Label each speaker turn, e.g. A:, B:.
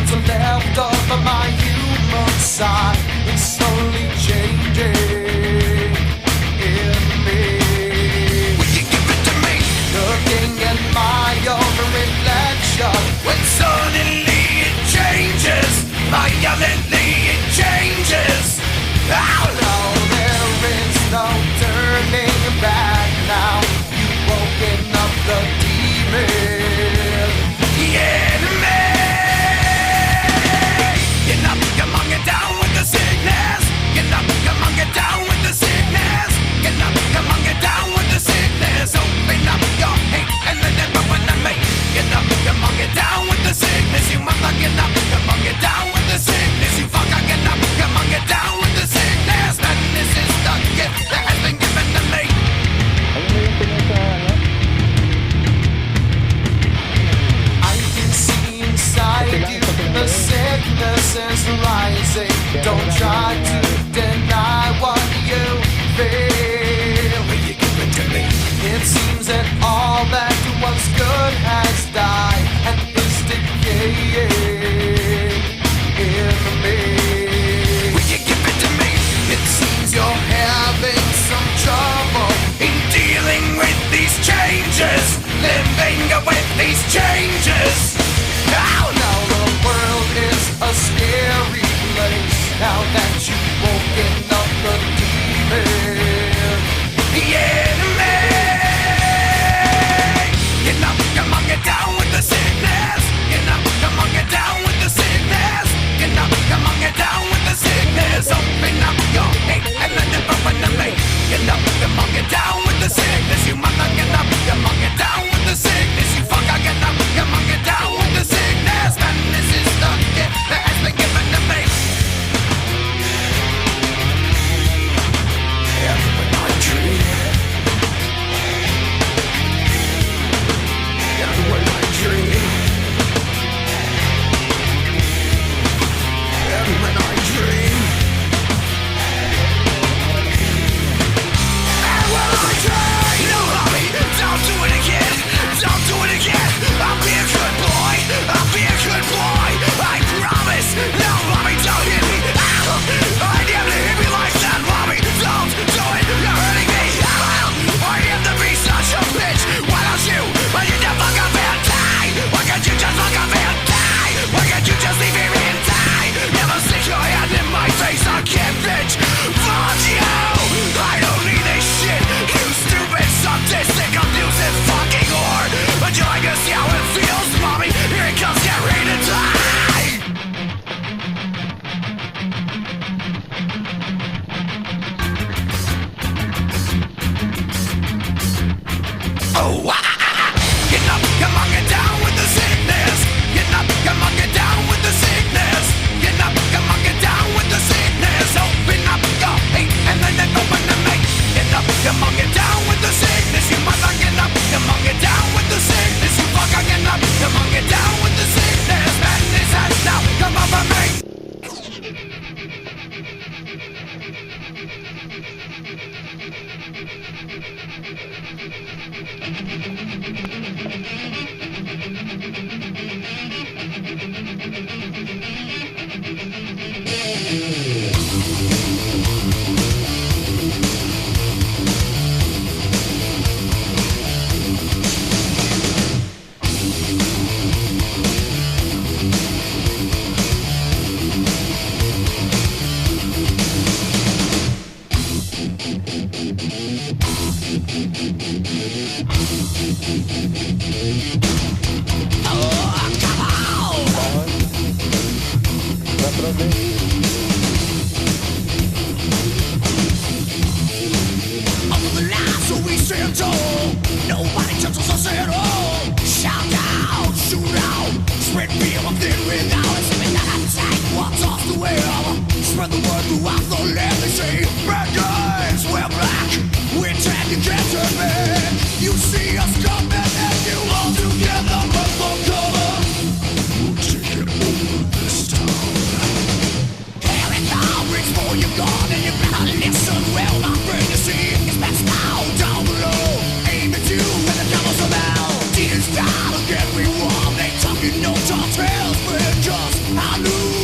A: what's left of my human side is slowly changing in me. Will you give it to me? Looking at my own reflection, when suddenly it changes, violently it changes. Oh no, there is no turning back now. You've woken up the demon. Yeah, me. Get up, come on, get down with the sickness. Get up, come on, get down with the sickness. Get up, come on, get down with the sickness. Open up your hate and let it run to me. Get up, come on, get down with the sickness. You mother, get up, come on, get down with the sickness. You fucker, get up, come on, get down with the sickness. And this is the gift that has been given to me. I can see inside you, the sickness is rising. Don't try to deny what you feel. Will you give it to me? It seems that all that was good has died and is decaying in me. Will you give it to me? It seems you're having some trouble in dealing with these changes, living with these changes. Now the world is a scary place. Now that you've woken up the demon, the enemy. Get up, come on, get down with the sickness. Get up, come on, get down with the sickness. Get up, come on, get down with the sickness. Open up your hate and let it run to me. Get up, come on, get down with the sickness. You mother, get up, come on, get down with the sickness. You fucker, get up, come on, get down with the sickness. And this is the gift that has been given to me. When I dream, when I dream, when I dream, no, mommy, don't do it again, don't do it again. I'll be a good boy, I'll be a good boy, I promise. No, mommy, don't hit me. I never hit me like that, mommy. Don't do it, you're hurting me. I am to be such a bitch. Why don't you just fuck up and die? Why can't you just fuck up and die? Why can't you just leave here and die? Never stick your hand in my face, I can't bitch. Fuck you, I don't need this shit. You stupid, sadistic, abusive fucking whore. Would you like to see how it feels, mommy? Here it comes, get ready to die. Oh, get up, come on, get down with the sickness. Get up, come on, get down with the sickness. Get up, come on, get down with the sickness. Open up your hate and then open to me. Get up, come on, get down with the sickness. You mother, get up, come on, get down with the sickness. You fucker, get up, come on, get down with the sickness. Madness has now come over me. Nobody touches us at all. Shout out, shoot out, spread fear of thin without a spin that attack. What's off the wheel? Spread the word throughout the land. They say, bad guys, we're black. We're trying to get to me. You see us coming and you all together, but for cover. We'll take it over this town. Here it comes, reach for your gun and you better listen well. I'm afraid to see it's best now, down below. Aim at you and the devil's about. Tears down, get me warm. They talk, you know. Tall tales bring us. I knew